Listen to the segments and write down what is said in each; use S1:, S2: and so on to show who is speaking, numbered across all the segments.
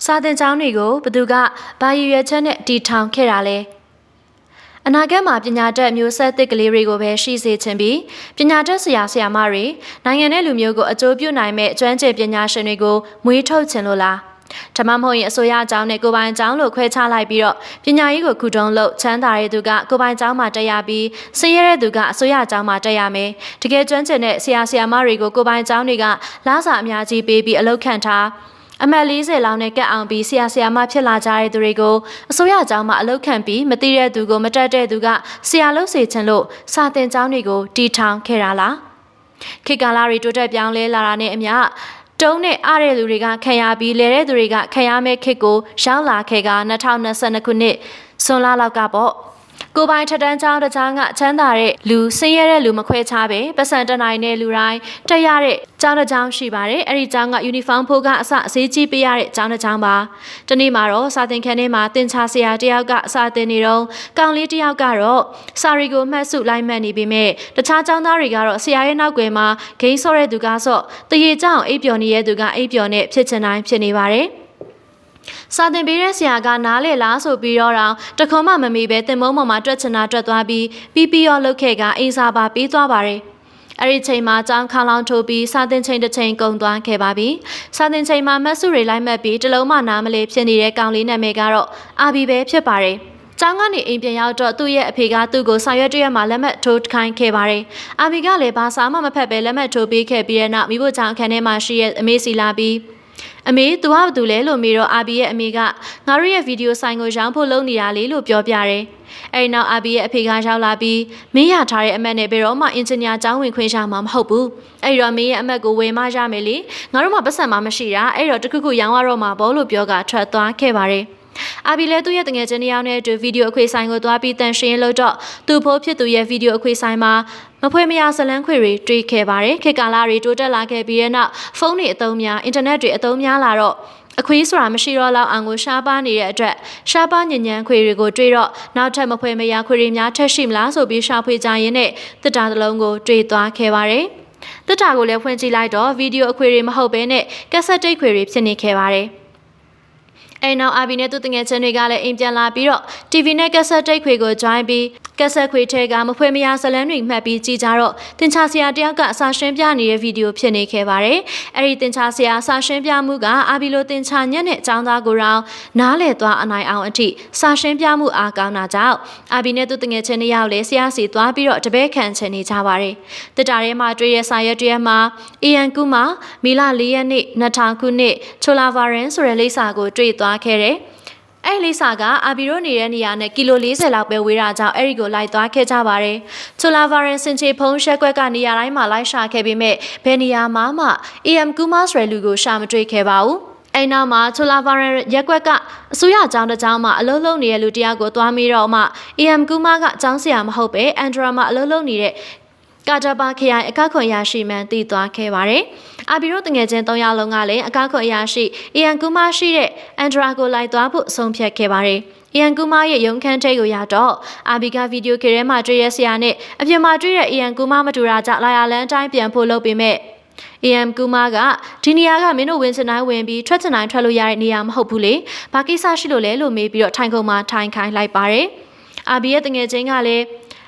S1: စာသင်ကျောင်းတွေကိုဘသူကဘာရည်ရွယ်ချက်နဲ့တီထောင်ခဲ့တာလဲအနာဂတ်မှာပညာတတ်မျိုးဆက်သစ်ကလေးတွေကိုပဲရှိစေချင်ပြီးပညာတတ်ဆရာမတွေနိုင်ငံနဲ့လူမျိုးကိုအကျိုးပြုနိုင်မဲ့ကျွမ်းကျင်ပညာရှင်တွေကိုမွေးထုတ်ချင်လို့လားဒါမှမဟုတ်ရင်အစိုးရအကြောင်းနဲ့ကိုယ်ပိုင်အကြောင်းလို့ခွဲခြားလိုက်ပြီးတော့ပညာရေးကိုခုတုံးလို့ချမ်းသာတဲ့သူကကိုယ်ပိုင်အကြောင်းမှာတက်ရပြီးဆင်းရဲတဲ့သူကအစိုးရအကြောင်းမှာတက်ရမယ်တကယ်ကျွမ်းကျင်တဲ့ဆရာမတွေကိုကိုယ်ပိုင်အကြောင်းတွေကလားစာအများကြီးပေးပြီးအလုပ်ခန့်ထားအမှတ်40လောက်နဲ့ကတ်အောင်ပြီးဆရာမဖြစ်လာကြတဲ့သူတွေကိုအစိုးရအကြောင်းမှာအလုပ်ခံပြီးမသိတဲ့သူကိုမတတ်တဲ့သူကဆရာလုပ်စေချင်လို့စာသင်ကျောင်းတွေကိုတီထောင်ခဲ့တာလားခေတ်ကာလတွေတိုးတက်ပြောင်းလဲလာတာနဲ့အမျှတုံးနဲ့အားတဲ့လူတွေကခံရပြီးလဲတဲ့သူတွေကခံရမဲ့ခေတ်ကိုရောက်လာခဲ့က2022ခုနှစ်စွန်လလောက်ကပေါ့ကိုပိုင်ထက်တန်းကျောင်းတစ်ကျောင်းကချမ်းသာတဲ့လူဆင်းရဲတဲ့လူမခွဲခြားပဲပတ်စံတနိုင်တဲ့လူတိုင်းတက်ရတဲ့ကျောင်းတစ်ကျောင်းရှိပါတယ်အဲ့ဒီကျောင်းကယူနီဖောင်းဖိုးကအစအစည်းကြီးပေးရတဲ့ကျောင်းတစ်ကျောင်းပါဒီနေ့မှာတော့စာသင်ခန်းထဲမှာသင်ချာဆရာတယောက်ကစာသင်နေတော့ကောင်လေးတယောက်ကတော့စာရီကိုမှတ်စုလိုက်မှတ်နေပေမဲ့တခြားကျောင်းသားတွေကတော့ဆရာရဲ့နောက်ွယ်မှာဂိမ်းဆော့တဲ့သူကဆော့တရေကျောင်းအိပ်ပျော်နေတဲ့သူကအိပ်ပျော်နဲ့ဖြစ်ချင်တိုင်းဖြစ်နေပါတယ်စာသင်ပေးတဲ့ဆရာကနားလေလားဆိုပြီးတော့တခွန်မှမမေပဲတင်မုံပေါ်မှာတွက်ချင်တာတွက်သွားပြီးပြီးရောလုတ်ခဲ့ကအိမ်စာပါပြီးသွားပါတယ်အဲ့ဒီချိန်မှာကျောင်းခေါင်းလောင်းထိုးပြီးစာသင်ချိန်တစ်ချိန်ကုန်သွားခဲ့ပါပြီစာသင်ချိန်မှာမတ်စုတွေလိုက်မှတ်ပြီးတလုံးမှနားမလဲဖြစ်နေတဲ့ကောင်လေးနာမည်ကတော့အာဘီပဲဖြစ်ပါတယ်ကျောင်းကနေအိမ်ပြန်ရောက်တော့သူ့ရဲ့အဖေကသူ့ကိုဆောင်ရွက်တရက်မှာလက်မှတ်ထိုးခိုင်းခဲ့ပါတယ်။အာဘီကလည်းဘာစာမှမဖတ်ပဲလက်မှတ်ထိုးပေးခဲ့ပြီးတဲ့နောက်မိဖို့ကျောင်းအခန်းထဲမှာရှိတဲ့အမေစီလာပြီးအမေသူကဘာတူလဲလို့မေတော့အာဘီရဲ့အမေကငါတို့ရဲ့ဗီဒီယိုဆိုင်ကိုရောင်းဖို့လုပ်နေတာလေလို့ပြောပြတယ်။အဲဒီနောက်အာဘီရဲ့အဖေကရောက်လာပြီးမင်းရထားတဲ့အမတ်နဲ့ဘယ်တော့မှအင်ဂျင်နီယာကျောင်းဝင်ခွင့်ရမှာမဟုတ်ဘူး။အဲဒီတော့မင်းရဲ့အမတ်ကိုဝယ်မရမယ်လေ။ငါတို့မှပတ်စံမှမရှိတာ။အဲဒီတော့တခုခုရောင်းရတော့မှာပေါ့လို့ပြောကထွက်သွားခဲ့ပါတယ်။အာဘီလည်းသူ့ရဲ့တငယ်ချင်းတယောက်နဲ့အတူဗီဒီယိုအခွေဆိုင်ကိုသွားပြီးတန်ရှင်းလို့တော့သူ့ဖိုးဖြစ်သူရဲ့ဗီဒီယိုအခွေဆိုင်မှာမဖွေမရဇလန်းခွေတွေတွေ့ခဲ့ပါတယ်ခေတ်ကာလတွေတိုးတက်လာခဲ့ပြီးတဲ့နောက်ဖုန်းတွေအသုံးများအင်တာနက်တွေအသုံးများလာတော့အခွေးဆိုတာမရှိတော့လောက်အောင်ကိုရှားပါနေတဲ့အတွက်ရှားပါညဉ့်ညမ်းခွေတွေကိုတွေ့တော့နောက်ထပ်မဖွေမရခွေတွေများထက်ရှိမလားဆိုပြီးရှာဖွေကြရင်းနဲ့တစ်တာတစ်လုံးကိုတွေ့သွားခဲ့ပါတယ်တစ်တာကိုလည်းဖွင့်ကြည့်လိုက်တော့ဗီဒီယိုအခွေတွေမဟုတ်ဘဲနဲ့ကက်ဆက်တိတ်ခွေတွေဖြစ်နေခဲ့ပါတယ်အဲ့နောက်အာဘီနဲ့သူတငယ်ချင်းတွေကလည်းအိမ်ပြန်လာပြီးတော့ TV နဲ့ကက်ဆက်တိတ်ခွေကို join ပြီးကက်ဆက်ခွေထဲကမဖွေမရဇလန်းတွေမှတ်ပြီးကြည့်ကြတော့တင်ချာဆရာတယောက်ကစာရှင်းပြနေတဲ့ဗီဒီယိုဖြစ်နေခဲ့ပါတယ်။အဲ့ဒီတင်ချာဆရာစာရှင်းပြမှုကအာဘီလိုတင်ချာညက်နဲ့အကြောင်းသားကိုရောနားလည်သွားအနိုင်အောင်အထိစာရှင်းပြမှုအားကောင်းတာကြောင့်အာဘီနဲ့သူတငယ်ချင်းတယောက်လည်းဆရာစီသွားပြီးတော့တပည့်ခံချင်နေကြပါတယ်။တစ်တာထဲမှာတွေ့ရစာရွက်တရက်မှာအီယန်ကူမာမီလာ၄ရက်နေ့2000ခုနှစ်ချိုလာဗာရင်ဆိုတဲ့လိပ်စာကိုတွေ့သွားခဲ့တယ်။အဲ့လိစာကအာဘီရိုနေတဲ့နေရာနဲ့ကီလို40လောက်ပဲဝေးတာကြောင့်အဲ့ဒီကိုလိုက်သွားခဲ့ကြပါတယ်။ချိုလာဗာရင်စင်ချေဖုံးရှက်ကွက်ကနေရာတိုင်းမှာလိုက်ရှာခဲ့ပေမဲ့ဘယ်နေရာမှAM ကူမာစရလူကိုရှာမတွေ့ခဲ့ပါဘူး။အဲ့နောက်မှာချိုလာဗာရင်ရက်ကွက်ကအစိုးရအကြောင်းတစ်ကြောင်းမှာအလုံးလုံးနေတဲ့လူတယောက်ကိုသွားမိတော့မှ AM ကူမာကအကြောင်းဆရာမဟုတ်ပဲအန်ဒရာမှာအလုံးလုံးနေတဲ့ကာတာပါခရိုင်အကောက်ခွန်ရရှိမှန်တည်သွားခဲ့ပါတယ်။အာဘီရိုတငယ်ချင်း3ယောက်လုံးကလည်းအကောက်ခွန်ရရှိအီယန်ကူမာရှိတဲ့အန်ဒရာကိုလိုက်သွားဖို့ဆုံးဖြတ်ခဲ့ပါတယ်။အီယန်ကူမာရဲ့ရုံခန်းထိပ်ကိုရောက်တော့အာဘီကဗီဒီယိုခေတ်ထဲမှာတွေ့ရဆရာနဲ့အပြင်မှာတွေ့တဲ့အီယန်ကူမာမတူတာကြောင့်လာရလန်းတိုင်းပြန်ဖို့လုပ်ပေမဲ့AM ကူမာကဒီနေရာကမင်းတို့ဝင်စနိုင်ဝင်ပြီးထွက်ချင်တိုင်းထွက်လို့ရတဲ့နေရာမဟုတ်ဘူးလေ။ဘာကိစ္စရှိလို့လဲလို့မေးပြီးတော့ထိုင်ခုံမှာထိုင်ခိုင်းလိုက်ပါတယ်။အာဘီရဲ့တငယ်ချင်းကလည်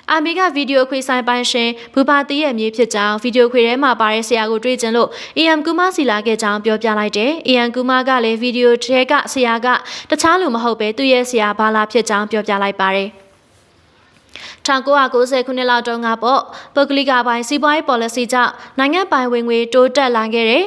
S1: းအာမီကဗီဒီယိုခွေဆိုင်ပိုင်းရှင်ဘူပါတီရဲ့မြေဖြစ်ကြောင်းဗီဒီယိုခွေထဲမှာပါတဲ့ဆရာကိုတွေ့ကျင်လို့ AM ကူမာစီလာခဲ့ကြောင်းပြောပြလိုက်တယ်။ AM ကူမာကလည်းဗီဒီယိုထဲကဆရာကတခြားလူမဟုတ်ပဲသူ့ရဲ့ဆရာဘာလာဖြစ်ကြောင်းပြောပြလိုက်ပါတယ်။1990ခုနှစ်လောက်တုန်းကပေါ့ပုဂ္ဂလိကပိုင်းစီးပွားရေး policy ကြောင့်နိုင်ငံပိုင်ဝင်ငွေတိုးတက်လာခဲ့တဲ့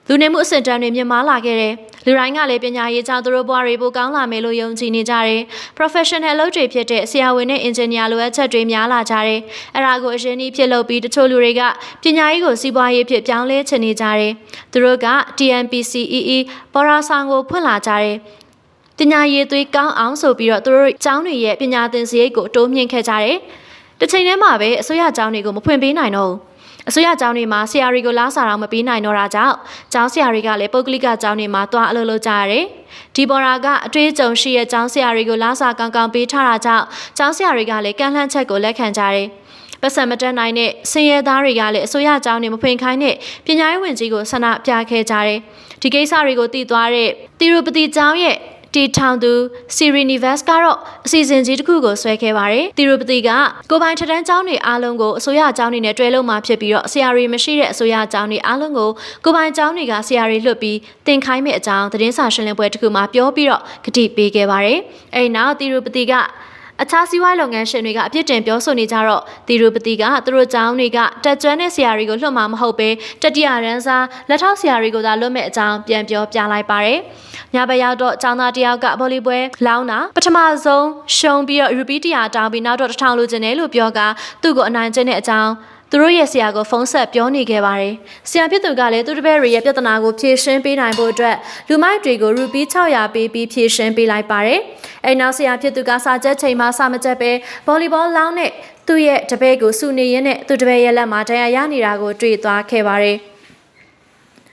S1: လူနေမှုအဆင့်တန်းတွေမြင့်မားလာခဲ့တယ်။လူတိုင်းကလည်းပညာရေးကြောင့်သူတို့ဘဝတွေပိုကောင်းလာမယ်လို့ယုံကြည်နေကြတယ်။ professional အလုပ်တွေဖြစ်တဲ့ဆရာဝန်နဲ့ engineer လိုအပ်ချက်တွေများလာကြတယ်။အဲ့ဒါကိုအရင်ကြီးဖြစ်လို့ပြီးတချို့လူတွေကပညာရေးကိုစီးပွားရေးဖြစ်ပြောင်းလဲချင်နေကြတယ်။သူတို့က TNPCEE ပေါ်ရာဆောင်ကိုဖွင့်လာကြတယ်။ပညာရေးသွေးကောင်းအောင်ဆိုပြီးတော့သူတို့ကျောင်းတွေရဲ့ပညာသင်စရိတ်ကိုတိုးမြှင့်ခဲ့ကြတယ်။တစ်ချိန်တည်းမှာပဲအစိုးရကျောင်းတွေကိုမဖွင့်ပေးနိုင်တော့ဘူး။အစိုးရကျောင်းတွေမှာဆရာတွေကိုလားစာတော့မပေးနိုင်တော့တာကြောင့်ကျောင်းဆရာတွေကလည်းပုဂ္ဂလိကကျောင်းတွေမှာတွားအလုပ်လုပ်ကြရတယ်။ဒီပေါ်ရာကအတွေ့အကြုံရှိတဲ့ကျောင်းဆရာတွေကိုလားစာကောင်းကောင်းပေးထားတာကြောင့်ကျောင်းဆရာတွေကလည်းကန့်လန့်ချက်ကိုလက်ခံကြတယ်။ ပတ်စံမတက်နိုင်တဲ့ဆင်းရဲသားတွေကလည်းအစိုးရကျောင်းတွေမဖွင့်ခိုင်းတဲ့ပညာရေးဝန်ကြီးကိုဆန္ဒပြခဲ့ကြတယ်။ဒီကိစ္စတွေကိုသိသွားတဲ့တီရူပတိကျောင်းရဲ့တီထောင်သူစီရီနီဗက်စ်ကတော့အစီအစဉ်ကြီးတစ်ခုကိုဆွဲခဲ့ပါတယ်။တီရူပတိကကိုပိုင်ထက်တန်းကျောင်းတွေအားလုံးကိုအစိုးရကျောင်းတွေနဲ့တွဲလုပ်မှဖြစ်ပြီးတော့ဆရာတွေမရှိတဲ့အစိုးရကျောင်းတွေအားလုံးကိုကိုပိုင်ကျောင်းတွေကဆရာတွေလွှတ်ပြီးသင်ခိုင်းမယ့်အကြောင်းသတင်းစာရှင်းလင်းပွဲတစ်ခုမှာပြောပြီးတော့ကတိပေးခဲ့ပါတယ်။အဲဒီနောက်တီရူပတိကအခြားစီးပွားရေးလုပ်ငန်းရှင်တွေကအပြစ်တင်ပြောဆိုနေကြတော့တီရူပတိကသူတို့ကျောင်းတွေကတက်ကျွမ်းတဲ့ဆရာတွေကိုလွှတ်မှာမဟုတ်ပဲတတိယရန်စာလက်ထောက်ဆရာတွေကိုသာလွှတ်မဲ့အကြောင်းပြန်ပြောပြလိုက်ပါတယ်။ညဘက်ရောက်တော့ကျောင်းသားတယောက်ကဗော်လီပွဲလောင်းတာပထမဆုံးရှုံးပြီးတော့ရူပီ100တောင်းပြီးနောက်တော့1000လိုချင်တယ်လို့ပြောကသူ့ကိုအနိုင်ကျင့်တဲ့အကြောင်းသူတို့ရဲ့ဆရာကိုဖုန်းဆက်ပြောနေခဲ့ပါတယ်။ဆရာဖြစ်သူကလည်းသူတပည့်တွေရဲ့ပြဿနာကိုဖြေရှင်းပေးနိုင်ဖို့အတွက်လူမိုက်တွေကိုရူပီ600ပေးပြီးဖြေရှင်းပေးလိုက်ပါတယ်။အဲဒီနောက်ဆရာဖြစ်သူကစာချက်ချိန်မှာစာမချက်ပဲဗော်လီဘောလောင်းနဲ့သူ့ရဲ့တပည့်ကိုစုနေရင်းနဲ့သူ့တပည့်ရဲ့လက်မှာတရားရနေတာကိုတွေ့သွားခဲ့ပါတယ်။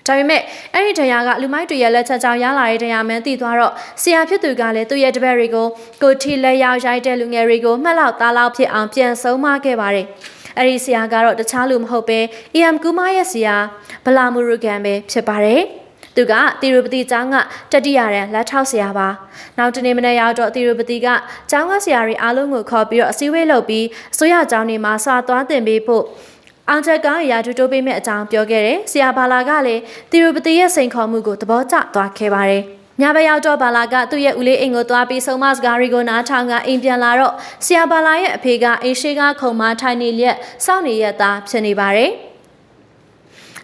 S1: ဒါပေမဲ့အဲ့ဒီတရားကလူမိုက်တွေရဲ့လက်ချက်ကြောင့်ရလာတဲ့တရားမှန်းသိသွားတော့ဆရာဖြစ်သူကလည်းသူ့ရဲ့တပည့်တွေကိုကိုထီလက်ရောက်ရိုက်တဲ့လူငယ်တွေကိုမှတ်လောက်သားလောက်ဖြစ်အောင်ပြန်ဆုံးမခဲ့ပါတယ်။အဲ့ဒီဆရာကတော့တခြားလူမဟုတ်ပဲ EM ကူမာရဲ့ဆရာဗလာမူရူကန်ပဲဖြစ်ပါတယ်။သူကတီရူပတိကျောင်းကတတိယရန်လက်ထောက်ဆရာပါ။နောက်တနေ့မနေ့ရောက်တော့တီရူပတိကကျောင်းကဆရာတွေအားလုံးကိုခေါ်ပြီးတော့အစည်းအဝေးလုပ်ပြီးအစိုးရကျောင်းတွေမှာစာသွားသင်ပေးဖို့အောင်ချက်ကောင်းရာထူးတိုးပေးမဲ့အကြောင်းပြောခဲ့တယ်။ဆရာဘာလာကလည်းတီရူပတိရဲ့စိန်ခေါ်မှုကိုသဘောကျသွားခဲ့ပါတယ်။ညဘက်ရောက်တော့ဘာလာကသူ့ရဲ့ဦးလေးအိမ်ကိုသွားပြီးဆုံးမစကားတွေကိုနားထောင်ကအိမ်ပြန်လာတော့ဆရာဘာလာရဲ့အဖေကအိမ်ရှိကခုံမထိုင်နေလျက်စောင့်နေရတာဖြစ်နေပါတယ်။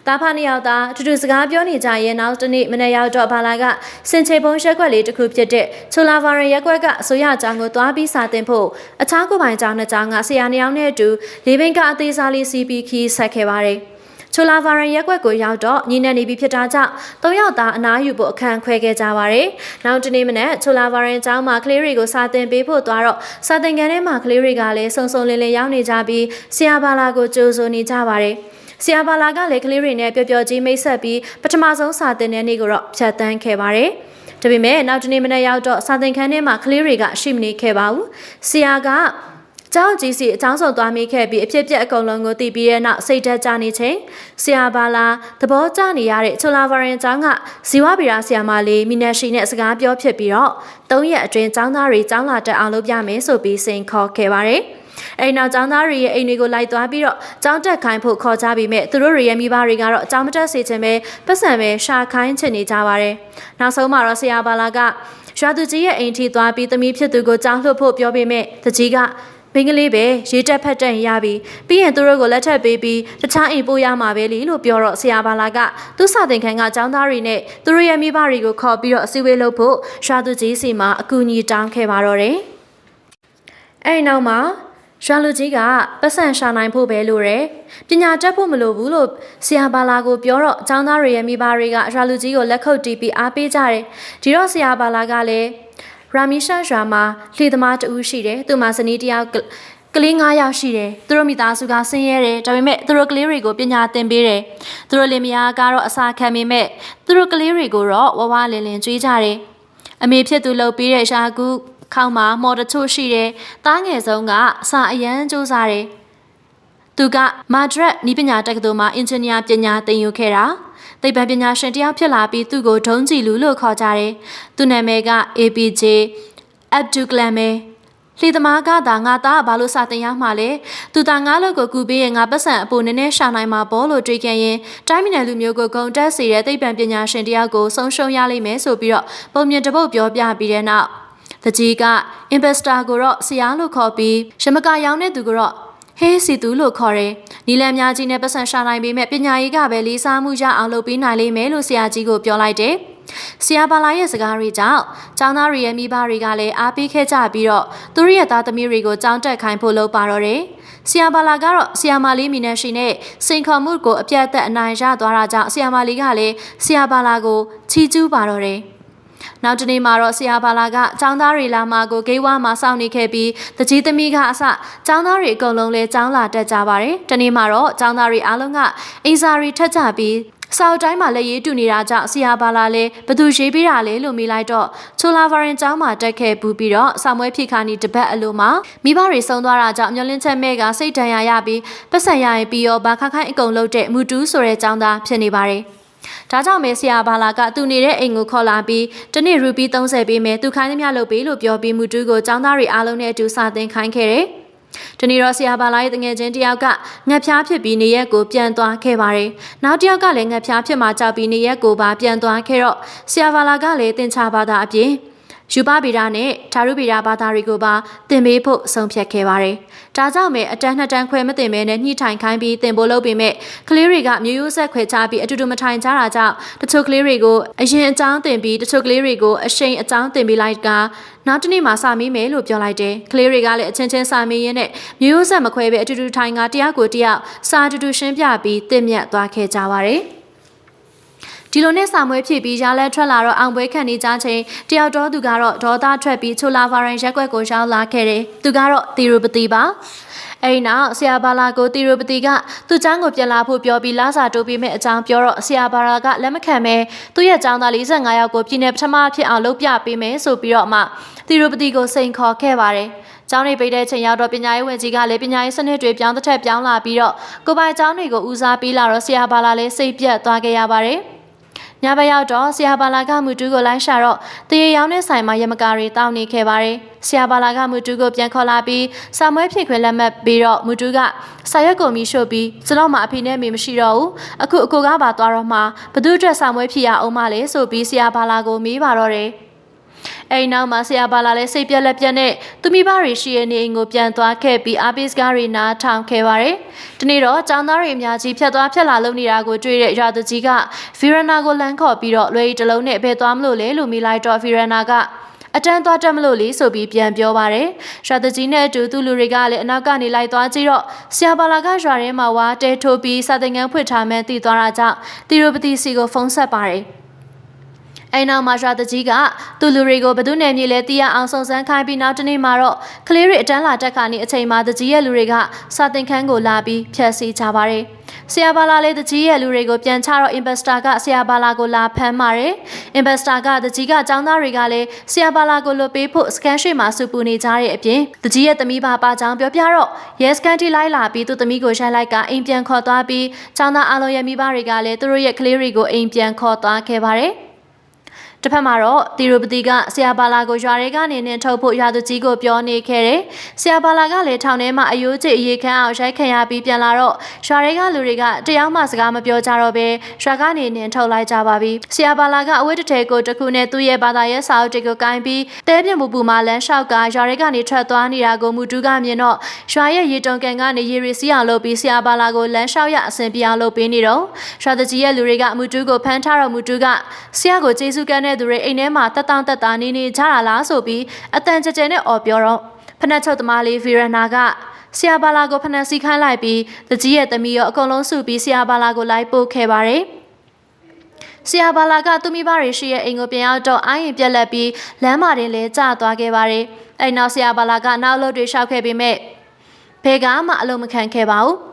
S1: တာဖာနှစ်ယောက်သားတူတူစကားပြောနေကြရင်နောက်တနေ့မနေ့ရောက်တော့ဘာလာကစင်ချေပုံရက်ွက်လေးတစ်ခုဖြစ်တဲ့ချိုလာဗာရန်ရက်ွက်ကအစိုးရကျောင်းကိုသွားပြီးစာသင်ဖို့အခြားကိုပိုင်ကျောင်းနှစ်ကျောင်းကဆရာနှစ်ယောက်နဲ့အတူလေးဘင်းကအသေးစားလေးစီးပြီးခီးဆက်ခဲ့ပါတယ်။ချိုလာဗာရန်ရက်ွက်ကိုရောက်တော့ညီနဲ့နေပြီးဖြစ်တာကြောင့်၃ယောက်သားအနားယူဖို့အခန်းခွဲခဲ့ကြပါတယ်။နောက်တနေ့မနေ့ချိုလာဗာရန်ကျောင်းမှာကလေးတွေကိုစာသင်ပေးဖို့သွားတော့စာသင်ခန်းထဲမှာကလေးတွေကလည်းစုံစုံလင်လင်ရောက်နေကြပြီးဆရာဘာလာကိုကြိုဆိုနေကြပါတယ်။ဆရာဘာလာကလည်းကလေးတွေနဲ့ပျော်ပျော်ကြီးမိတ်ဆက်ပြီးပထမဆုံးစာသင်တဲ့နေ့ကိုတော့ဖြတ်သန်းခဲ့ပါတယ်။ဒါပေမဲ့နောက်တနေ့မနေ့ရောက်တော့စာသင်ခန်းထဲမှာကလေးတွေကရှိမနေခဲ့ပါဘူး။ဆရာကကျောင်းကြီးစီအကြောင်းဆောင်သွားမိခဲ့ပြီးအဖြစ်ပြက်အကုန်လုံးကိုသိပြီးတဲ့နောက်စိတ်ဓာတ်ကျနေချိန်ဆရာဘာလာသဘောကျနေရတဲ့ချိုလာဗာရင်ကျောင်းကဇီဝဗီရာဆရာမလေးမီနက်ရှိနဲ့စကားပြောဖြစ်ပြီးတော့၃ရက်အတွင်းကျောင်းသားတွေကျောင်းလာတက်အောင်လုပ်ပြမယ်ဆိုပြီးစိန်ခေါ်ခဲ့ပါတယ်။အဲ့နောက်ကျောင်းသားတွေရဲ့အိမ်တွေကိုလိုက်သွားပြီးတော့ကျောင်းတက်ခိုင်းဖို့ခေါ်ကြပြီးမဲ့သူတို့တွေရဲ့မိဘတွေကတော့ကျောင်းမတက်စေချင်ပဲပတ်စံပဲရှာခိုင်းချင်နေကြပါတယ်။နောက်ဆုံးမှာတော့ဆရာဘာလာကရွာသူကြီးရဲ့အိမ်ထိသွားပြီးသမီးဖြစ်သူကိုကျောင်းလွှတ်ဖို့ပြောပေမဲ့တကြီးကမင်းကလေးပဲရေးတက်ဖက်တက်ရပြီးရင်သူတို့ကိုလက်ထပ်ပေးပြီးတခြားအိမ်ပို့ရမှာပဲလေလို့ပြောတော့ဆရာဘာလာကသူ့စာသင်ခန်းကကျောင်းသားတွေနဲ့သူတို့ရဲ့မိဘတွေကိုခေါ်ပြီးတော့အစည်းအဝေးလုပ်ဖို့ရွာသူကြီးစီမှာအကူအညီတောင်းခဲ့ပါတော့တယ်။အဲ့နောက်မှာရွာလူကြီးကပတ်စံရှာနိုင်ဖို့ပဲလိုတယ်။ပညာတတ်ဖို့မလိုဘူးလို့ဆရာဘာလာကိုပြောတော့ကျောင်းသားတွေရဲ့မိဘတွေကရွာလူကြီးကိုလက်ခုပ်တီးပြီးအားပေးကြတယ်။ဒီတော့ဆရာဘာလာကလည်းရာမီရှာရွာမှာလှေသမားတဦးရှိတယ်။သူ့မှာဇနီးတယောက်ကလေး9ယောက်ရှိတယ်။သူတို့မိသားစုကဆင်းရဲတယ်။ဒါပေမဲ့သူတို့ကလေးတွေကိုပညာသင်ပေးတယ်။သူတို့လင်မယားကတော့အစာခံပေမဲ့သူတို့ကလေးတွေကိုတော့ဝဝလင်လင်ကြွေးကြတယ်။အမေဖြစ်သူလှုပ်ပြီးတဲ့ရှာကူခေါင်းမှာမော်တချို့ရှိတယ်။သားငယ်ဆုံးကအစာအရန်စူးစားတယ်။သူကမာဒရက်နီးပညာတက္ကသိုလ်မှာအင်ဂျင်နီယာပညာသင်ယူခဲ့တာ။သိပ္ပံပညာရှင်တယောက်ဖြစ်လာပြီးသူ့ကိုဒုံးကြည်လူလို့ခေါ်ကြတယ်။သူ့နာမည်က APJ Abdul Kalam လှေသမားကသာငါသားဘာလို့စာသင်ရမှာလဲ။သူသာငါလို့ကိုကူပေးရင်ငါပတ်စံအပိုနည်းနည်းရှာနိုင်မှာပေါ့လို့တွေးခဲ့ရင်တိုင်းပြည်နယ်လူမျိုးကိုဂုံတက်စေတဲ့သိပ္ပံပညာရှင်တယောက်ကိုဆုံးရှုံးရလိမ့်မယ်ဆိုပြီးတော့ပုံမြင်တစ်ပုတ်ပြောပြပြီးတဲ့နောက်တကြီးက investor ကိုတော့ဆရာလို့ခေါ်ပြီးရမကရောင်းတဲ့သူကိုတော့ဟေးစီသူလို့ခေါ်တယ်။နီလန်များကြီးနဲ့ပတ်စံရှာနိုင်ပေမဲ့ပညာရေးကပဲလေးစားမှုရအောင်လုပ်ပေးနိုင်လိမ့်မယ်လို့ဆရာကြီးကိုပြောလိုက်တယ်။ဆရာဘာလာရဲ့စကားတွေကြောင့်ကျောင်းသားတွေရဲ့မိဘတွေကလည်းအားပေးခဲ့ကြပြီးတော့သူတို့ရဲ့သားသမီးတွေကိုကျောင်းတက်ခိုင်းဖို့လုပ်ပါတော့တယ်။ဆရာဘာလာကတော့ဆရာမလေးမီနက်ရှိနဲ့စိန်ခေါ်မှုကိုအပြတ်သက်အနိုင်ရသွားတာကြောင့်ဆရာမလေးကလည်းဆရာဘာလာကိုချီးကျူးပါတော့တယ်။နောက်တနေ့မှာတော့ဆရာဘာလာကကျောင်းသားတွေလာမှကိုဂိတ်ဝါမှာစောင့်နေခဲ့ပြီးတကြီးသမီးကအစကျောင်းသားတွေအကုန်လုံးလဲကျောင်းလာတက်ကြပါတယ်။တနေ့မှာတော့ကျောင်းသားတွေအားလုံးကအိမ်စာတွေထက်ကြပြီး စာအုပ်တိုင်းမှာလည်းရေးတူနေတာကြောင့်ဆရာဘာလာလည်းဘသူရေးပေးတာလဲလို့မေးလိုက်တော့ချိုလာဗာရင်ကျောင်းမှာတက်ခဲ့ပူပြီးတော့စာမွေးဖြစ်ခါနီတပတ်အလိုမှာမိဘတွေဆုံးသွားတာကြောင့်မျောလင်းချက်မဲ့ကစိတ်ဒဏ်ရာရပြီးပတ်စံရရင်ပြီးရောဘာခခိုင်းအကုန်လုပ်တဲ့မူတူးဆိုတဲ့ကျောင်းသားဖြစ်နေပါတယ်။ဒါကြောင့်မဲဆရာဘာလာကသူနေတဲ့အိမ်ကိုခေါ်လာပြီးတနေ့ရူပီ30ပေးမယ်သူခိုင်းသမျှလုပ်ပေးလို့ပြောပြီးမူတူးကိုကျောင်းသားတွေအားလုံးနဲ့အတူစာသင်ခိုင်းခဲ့တယ်။တနေ့တော့ဆရာဘာလာရဲ့တငယ်ချင်းတယောက်ကငှက်ဖျားဖြစ်ပြီးနေရက်ကိုပြန်သွားခဲ့ပါတယ်။နောက်တယောက်ကလည်းငှက်ဖျားဖြစ်မှကြောက်ပြီးနေရက်ကိုပါပြန်သွားခဲ့တော့ဆရာဘာလာကလည်းတင်ချဘာသာအပြင်ယူပဗီဒာနဲ့ဓာရုဗီဒာဘာသာတွေကိုပါသင်ပေးဖို့ဆုံးဖြတ်ခဲ့ပါတယ်။ဒါကြောင့်ပဲအတန်းနှစ်တန်းခွဲမတင်မဲနဲ့ညှိထိုင်ခိုင်းပြီးသင်ဖို့လုပ်ပေမဲ့ကလေးတွေကမျိုးရိုးဆက်ခွဲချပြီးအတူတူမထိုင်ကြတာကြောင့်တချို့ကလေးတွေကိုအရင်အကြောင်းသင်ပြီးတချို့ကလေးတွေကိုအရှိန်အကြောင်းသင်ပေးလိုက်ကနောက်တနေ့မှစာမေးမယ်လို့ပြောလိုက်တယ်။ကလေးတွေကလည်းအချင်းချင်းစာမေးရင်းနဲ့မျိုးရိုးဆက်မခွဲပဲအတူတူထိုင်ကတရားကိုတရားစာတူတူရှင်းပြပြီးသင်မြတ်သွားခဲ့ကြပါတယ်။ဒီလိုနဲ့စာမွေးဖြစ်ပြီးရလဲထွက်လာတော့အောင်ပွဲခံနေကြချိန်တယောက်တော့သူကတော့ဒေါသထွက်ပြီးချိုလာဗာရင်ရက်ွက်ကိုရောက်လာခဲ့တယ်။သူကတော့တီရူပတိပါ။အဲဒီနောက်ဆရာဘာလာကိုတီရူပတိကသူ့ចောင်းကိုပြန်လာဖို့ပြောပြီးလာစာတိုးပေးမဲ့အကြောင်းပြောတော့ဆရာဘာလာကလက်မခံပဲသူ့ရဲ့ចောင်းသား45ယောက်ကိုပြည်နယ်ပထမဖြစ်အောင်လုပ်ပြပေးမယ်ဆိုပြီးတော့မှတီရူပတိကိုစိန်ခေါ်ခဲ့ပါတယ်။ကျောင်းနေပိတ်တဲ့ချိန်ရောက်တော့ပညာရေးဝန်ကြီးကလည်းပညာရေးစနစ်တွေပြောင်းတစ်ထက်ပြောင်းလာပြီးတော့ကိုပိုင်ကျောင်းတွေကိုဦးစားပေးလာတော့ဆရာဘာလာလည်းစိတ်ပြတ်သွားခဲ့ရပါတယ်။ညဘက်ရောက်တော့ဆရာဘာလာကမူတူးကိုလိုက်ရှာတော့တရေရောင်းတဲ့ဆိုင်မှာရမကာတွေတောင်းနေခဲ့ပါတယ်။ဆရာဘာလာကမူတူးကိုပြန်ခေါ်လာပြီးစာမွေးဖြစ်ခွင့်လက်မှတ်ပြီးတော့မူတူးကစာရွက်ကုန်ပြီးရှို့ပြီးကျွန်တော်မှအဖေနဲ့မေမရှိတော့ဘူး။အခုအကိုကပါသွားတော့မှဘသူအတွက်စာမွေးဖြစ်ရအောင်မလဲဆိုပြီးဆရာဘာလာကိုမေးပါတော့တယ်။အဲဒီနောက်မှာဆရာဘာလာလည်းစိတ်ပြက်လက်ပြက်နဲ့သူမိဘတွေရှိရဲ့နေအိမ်ကိုပြန်သွားခဲ့ပြီးအာပစ်ကားတွေနားထောင်ခဲ့ပါတယ်။ဒီနေ့တော့ကျောင်းသားတွေအများကြီးဖြတ်သွားဖြတ်လာလုပ်နေတာကိုတွေ့တဲ့ရာသူကြီးကဗီရနာကိုလမ်းခေါ်ပြီးတော့လွယ်ရီတလုံးနဲ့ဘယ်သွားမလို့လဲလို့မေးလိုက်တော့ဗီရနာကအတန်းသွားတက်မလို့လေဆိုပြီးပြန်ပြောပါတယ်။ရာသူကြီးနဲ့အတူသူလူတွေကလည်းအနောက်ကနေလိုက်သွားကြည့်တော့ဆရာဘာလာကရွာထဲမှာဝါတဲထိုးပြီးစာသင်ခန်းဖွင့်ထားမှန်းသိသွားတာကြောင့်တီရိုပတိစီကိုဖုန်းဆက်ပါတယ်။အဲနောက်မှာရာတကြီးကသူလူတွေကိုဘသူနယ်မြေလဲတီးရအောင်စုံစမ်းခိုင်းပြီးနောက်တနေ့မှာတော့ကလေးတွေအတန်းလာတက်ခါနေအချိန်မှာတကြီးရဲ့လူတွေကစာသင်ခန်းကိုလာပြီးဖျက်ဆီးကြပါတယ်။ဆရာဘာလာလည်းတကြီးရဲ့လူတွေကိုပြန်ချတော့အင်ဗက်စတာကဆရာဘာလာကိုလာဖမ်းပါတယ်။အင်ဗက်စတာကတကြီးကចောင်းသားတွေကလည်းဆရာဘာလာကိုလွတ်ပေးဖို့စကန်ရှိမှာစုပူနေကြတဲ့အပြင်တကြီးရဲ့သမီးပါပါကြောင်းပြောပြတော့ရဲစကန်တီလိုက်လာပြီးသူသမီးကိုရိုက်လိုက်ကအိမ်ပြန်ခေါ်သွားပြီးចောင်းသားအလုံးရဲ့မိဘတွေကလည်းသူတို့ရဲ့ကလေးတွေကိုအိမ်ပြန်ခေါ်သွားခဲ့ပါတယ်။တစ်ဖက်မှာတော့တီရိုပတိကဆရာဘာလာကိုရွာရဲကနေနှင်ထုတ်ဖို့ရာသူကြီးကိုပြောနေခဲ့တယ်။ဆရာဘာလာကလည်းထောင်ထဲမှာအယိုးကျအရေးခန်းအောင်ရိုက်ခံရပြီးပြန်လာတော့ရွာရဲကလူတွေကတရားမှစကားမပြောကြတော့ဘဲရွာကနေနှင်ထုတ်လိုက်ကြပါပြီ။ဆရာဘာလာကအဝတ်တထည်ကိုတခုနဲ့သူ့ရဲ့ဘာသာရေးစာအုပ်တွေကိုကိုင်းပြီးတဲပြင်းပူမှာလမ်းလျှောက်ကရွာရဲကနေထွက်သွားနေတာကိုမူတူးကမြင်တော့ရွာရဲ့ရေတုံကန်ကနေရေရီစီးအောင်လုပ်ပြီးဆရာဘာလာကိုလမ်းလျှောက်ရအဆင်ပြေအောင်လုပ်ပေးနေတော့ရွာသူကြီးရဲ့လူတွေကမူတူးကိုဖမ်းထားတော့မူတူးကဆရာကိုကျေးဇူးကမ်းတဲ့သူတွေအိမ်ထဲမှာတက်တောင့်တက်တာနေကြတာလားဆိုပြီးအတန်ကြဲကြဲနဲ့အော်ပြောတော့ဖနက်ချုပ်သမားလေးဗီရနာကဆရာဘာလာကိုဖနက်စီခိုင်းလိုက်ပြီးတကြီးရဲ့သမီးရောအကုန်လုံးစုပြီးဆရာဘာလာကိုလိုက်ပို့ခဲ့ပါတယ်ဆရာဘာလာကသူမိဘတွေရှိရဲ့အိမ်ကိုပြန်ရောက်တော့အာရင်ပြက်လက်ပြီးလမ်းမတင်လဲကျသွားခဲ့ပါတယ်အဲ့နောက်ဆရာဘာလာကနောက်လို့တွေရှောက်ခဲ့ပေမဲ့ဘယ်ကမှအလုံးမခံခဲ့ပါဘူ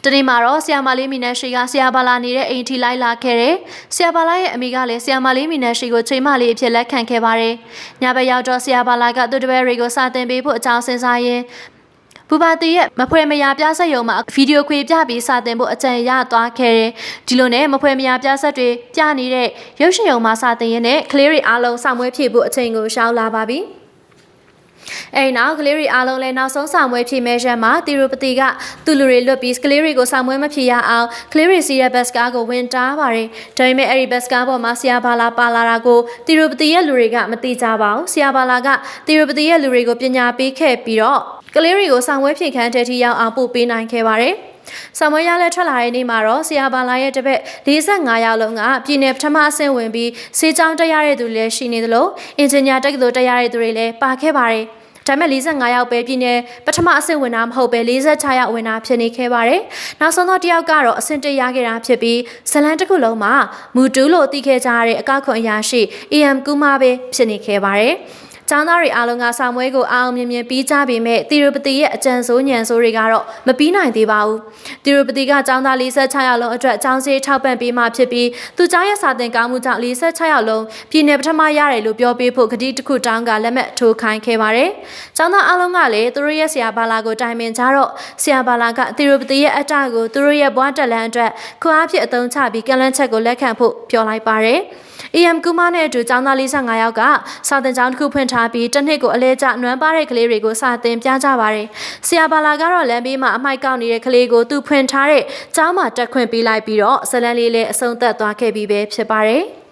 S1: းတနေ့မှာတော့ဆရာမလေးမီနက်ရှိကဆရာဘာလာနေတဲ့အိမ်ထိလိုက်လာခဲ့တယ်။ဆရာဘာလာရဲ့အမိကလည်းဆရာမလေးမီနက်ရှိကိုချိန်မလေးအဖြစ်လက်ခံခဲ့ပါတယ်။ညဘက်ရောက်တော့ဆရာဘာလာကသူ့တပည့်တွေကိုစာသင်ပေးဖို့အကြောင်းစဉ်းစားရင်းဘူပါတီရဲ့မဖွယ်မရပြဆက်ရုံမှာဗီဒီယိုခွေပြပြီးစာသင်ဖို့အကြံရသွားခဲ့တယ်။ဒီလိုနဲ့မဖွယ်မရပြဆက်တွေပြနေတဲ့ရုပ်ရှင်ရုံမှာစာသင်ရင်းနဲ့ကလေးတွေအားလုံးစောင့်မွေးဖြည့်ဖို့အချိန်ကိုရှောင်လာပါပြီ။အဲ့နောက်ကလေးတွေအားလုံးလည်းနောက်ဆုံးဆောင်မွေးဖြည့်မဲ့ရက်မှာတီရိုပတိကသူ့လူတွေလွတ်ပြီးကလေးတွေကိုဆောင်မွေးမဖြည့်ရအောင်ကလေးတွေစီးတဲ့ဘတ်စကားကိုဝင်တားပါတယ်။ဒါပေမဲ့အဲ့ဒီဘတ်စကားပေါ်မှာဆရာဘာလာပါလာတာကိုတီရိုပတိရဲ့လူတွေကမသိကြပါဘူး။ဆရာဘာလာကတီရိုပတိရဲ့လူတွေကိုပညာပေးခဲ့ပြီးတော့ကလေးတွေကိုဆောင်မွေးဖြည့်ခန်းတဲ့ထိရောက်အောင်ပို့ပေးနိုင်ခဲ့ပါတယ်။ဆောင်မွေးရလဲထွက်လာတဲ့နေ့မှာတော့ဆရာဘာလာရဲ့တပည့်45ယောက်လုံးကပြည်နယ်ပထမအဆင့်ဝင်ပြီးစေချောင်းတက်ရတဲ့သူတွေလည်းရှိနေသလိုအင်ဂျင်နီယာတက္ကသိုလ်တက်ရတဲ့သူတွေလည်းပါခဲ့ပါတယ်။ဒါပေမဲ့45ယောက်ပဲပြည်နယ်ပထမအဆင့်ဝင်တာမဟုတ်ပဲ46ယောက်ဝင်တာဖြစ်နေခဲ့ပါတယ်။နောက်ဆုံးတော့တယောက်ကတော့အဆင့်1ရခဲ့တာဖြစ်ပြီးဇလန်တစ်ခုလုံးမှာမူတူးလို့သိခဲ့ကြတဲ့အကောက်ခွန်အရာရှိ AM ကူမာပဲဖြစ်နေခဲ့ပါတယ်။ ကျောင်းသားတွေအားလုံးကစာမွေးကိုအောင်မြင်မြင်ပြီးကြပေမဲ့တီရူပတီရဲ့အကြံဆိုးညံဆိုးတွေကတော့မပြီးနိုင်သေးပါဘူး။တီရူပတီကကျောင်းသား46ယောက်လုံးအတွက်ကျောင်းစည်းထောက်ပံ့ပေးမှဖြစ်ပြီးသူကျောင်းရဲ့စာသင်ကောင်းမှုကြောင့်46ယောက်လုံးပြည်내ပထမရတယ်လို့ပြောပေးဖို့ကတိတစ်ခုတောင်းကလက်မှတ်ထိုးခိုင်းခဲ့ပါတယ်။ကျောင်းသားအားလုံးကလည်းသူတို့ရဲ့ဆရာဘာလာကိုတိုင်ပင်ကြတော့ဆရာဘာလာကတီရူပတီရဲ့အတကိုသူတို့ရဲ့ဘွားတက်လန်အတွက်ခွန်အားဖြင့်အသုံးချပြီးကန့်လန့်ချက်ကိုလက်ခံဖို့ပြောလိုက်ပါတယ်။ EM ကူမနဲ့အတူကျောင်းသား45ယောက်ကစာသင်ကျောင်းတစ်ခုဖွင့်ထားပြီးတစ်နှစ်ကိုအလဲကျနွမ်းပါတဲ့ကလေးတွေကိုစာသင်ပြကြပါတယ်။ဆရာဘာလာကတော့လမ်းဘေးမှာအမိုက်ကောက်နေတဲ့ကလေးကိုသူဖွင့်ထားတဲ့ကျောင်းမှာတက်ခွင့်ပေးလိုက်ပြီးတော့ဇလန်းလေးလည်းအဆုံးသတ်သွားခဲ့ပြီးပဲဖြစ်ပါတယ်။